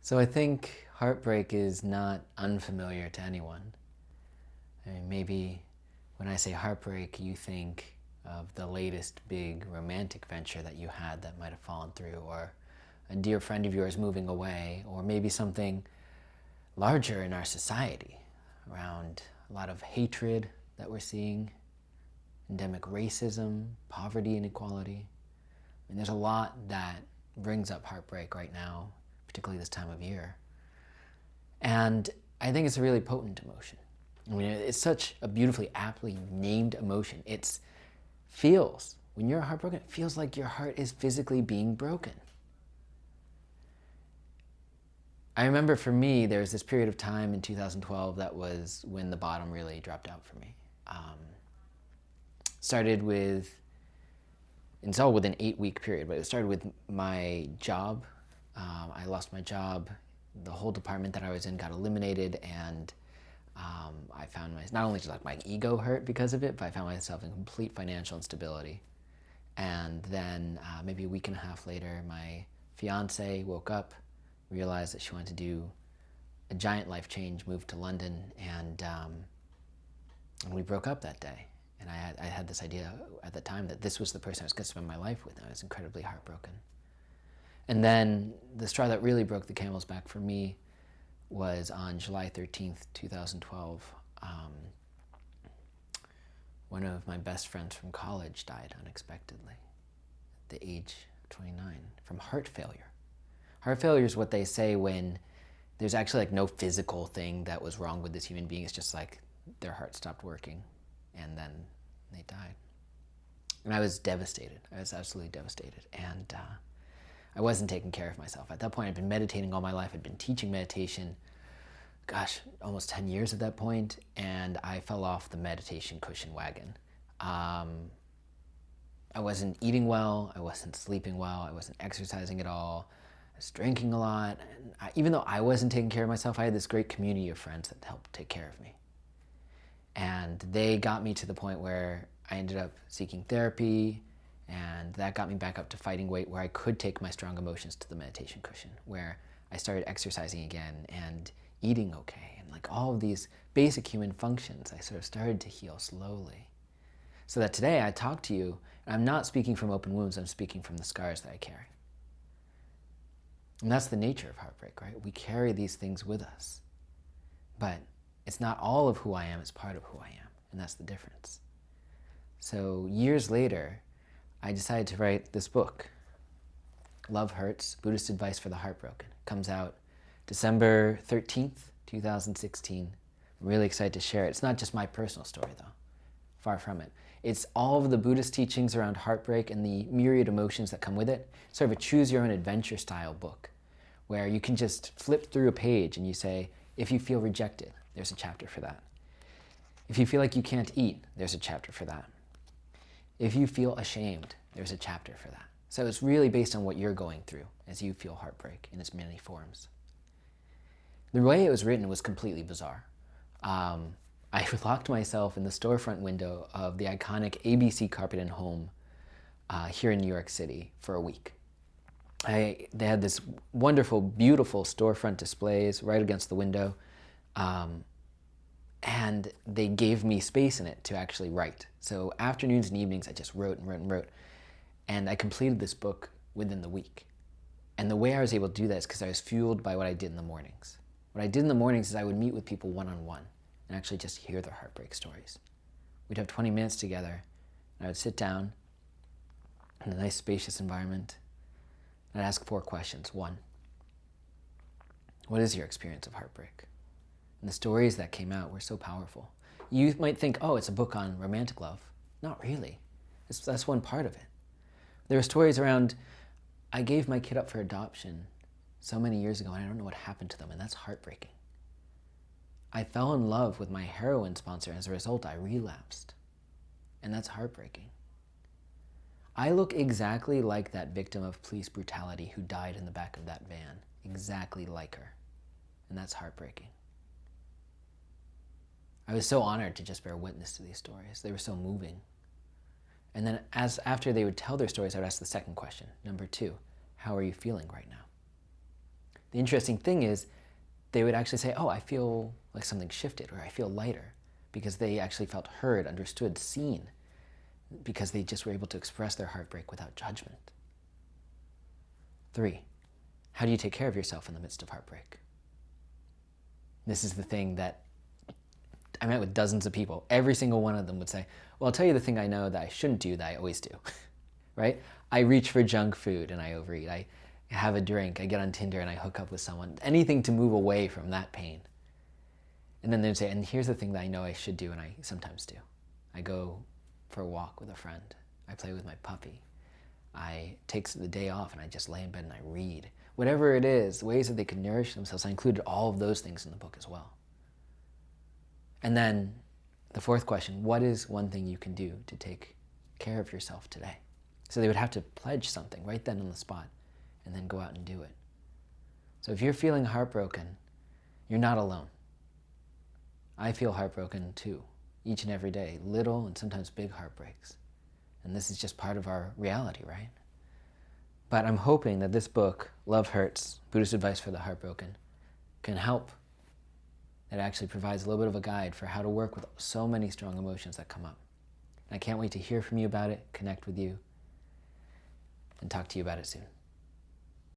So I think heartbreak is not unfamiliar to anyone. I mean, maybe when I say heartbreak, you think of the latest big romantic venture that you had that might have fallen through, or a dear friend of yours moving away, or maybe something larger in our society around a lot of hatred that we're seeing, endemic racism, poverty, inequality. I mean, there's a lot that brings up heartbreak right now, particularly this time of year. And I think it's a really potent emotion. I mean, it's such a beautifully, aptly named emotion. It feels, when you're heartbroken, it feels like your heart is physically being broken. I remember for me, there was this period of time in 2012 that was when the bottom really dropped out for me. Started with, and it's all within an 8-week period, but it started with my job. I lost my job. The whole department that I was in got eliminated, and I found not only just like my ego hurt because of it, but I found myself in complete financial instability. And then maybe a week and a half later, my fiance woke up, realized that she wanted to do a giant life change, moved to London, and we broke up that day. And I had this idea at the time that this was the person I was going to spend my life with, and I was incredibly heartbroken. And then the straw that really broke the camel's back for me was on July 13th, 2012. One of my best friends from college died unexpectedly at the age of 29 from heart failure. Heart failure is what they say when there's actually like no physical thing that was wrong with this human being. It's just like their heart stopped working and then they died. And I was devastated. I was absolutely devastated. And I wasn't taking care of myself. At that point, I'd been meditating all my life. I'd been teaching meditation, gosh, almost 10 years at that point, and I fell off the meditation cushion wagon. I wasn't eating well. I wasn't sleeping well. I wasn't exercising at all. I was drinking a lot. And even though I wasn't taking care of myself, I had this great community of friends that helped take care of me. And they got me to the point where I ended up seeking therapy, and that got me back up to fighting weight, where I could take my strong emotions to the meditation cushion, where I started exercising again and eating okay, and like all of these basic human functions, I sort of started to heal slowly. So that today I talk to you, and I'm not speaking from open wounds, I'm speaking from the scars that I carry. And that's the nature of heartbreak, right? We carry these things with us. But it's not all of who I am, it's part of who I am, and that's the difference. So years later, I decided to write this book, Love Hurts, Buddhist Advice for the Heartbroken. It comes out December 13th, 2016. I'm really excited to share it. It's not just my personal story, though. Far from it. It's all of the Buddhist teachings around heartbreak and the myriad emotions that come with it. Sort of a choose-your-own-adventure style book, where you can just flip through a page and you say, if you feel rejected, there's a chapter for that. If you feel like you can't eat, there's a chapter for that. If you feel ashamed, there's a chapter for that. So it's really based on what you're going through as you feel heartbreak in its many forms. The way it was written was completely bizarre. I locked myself in the storefront window of the iconic ABC Carpet and Home here in New York City for a week. They had this wonderful, beautiful storefront displays right against the window. And they gave me space in it to actually write. So afternoons and evenings, I just wrote and wrote and wrote. And I completed this book within the week. And the way I was able to do that is because I was fueled by what I did in the mornings. What I did in the mornings is I would meet with people one-on-one and actually just hear their heartbreak stories. We'd have 20 minutes together, and I would sit down in a nice, spacious environment, and I'd ask 4 questions. 1, what is your experience of heartbreak? And the stories that came out were so powerful. You might think, oh, it's a book on romantic love. Not really. That's one part of it. There were stories around, I gave my kid up for adoption so many years ago and I don't know what happened to them, and that's heartbreaking. I fell in love with my heroin sponsor, and as a result I relapsed, and that's heartbreaking. I look exactly like that victim of police brutality who died in the back of that van, exactly like her, and that's heartbreaking. I was so honored to just bear witness to these stories. They were so moving. And then after they would tell their stories, I would ask the second question. Number 2, how are you feeling right now? The interesting thing is they would actually say, oh, I feel like something shifted, or I feel lighter, because they actually felt heard, understood, seen, because they just were able to express their heartbreak without judgment. 3, how do you take care of yourself in the midst of heartbreak? This is the thing that I met with dozens of people. Every single one of them would say, well, I'll tell you the thing I know that I shouldn't do that I always do, right? I reach for junk food and I overeat. I have a drink, I get on Tinder and I hook up with someone. Anything to move away from that pain. And then they'd say, and here's the thing that I know I should do and I sometimes do. I go for a walk with a friend. I play with my puppy. I take the day off and I just lay in bed and I read. Whatever it is, ways that they can nourish themselves. I included all of those things in the book as well. And then the 4th question, what is one thing you can do to take care of yourself today? So they would have to pledge something right then on the spot and then go out and do it. So if you're feeling heartbroken, you're not alone. I feel heartbroken too, each and every day, little and sometimes big heartbreaks. And this is just part of our reality, right? But I'm hoping that this book, Love Hurts, Buddhist Advice for the Heartbroken, can help. It actually provides a little bit of a guide for how to work with so many strong emotions that come up. And I can't wait to hear from you about it, connect with you, and talk to you about it soon.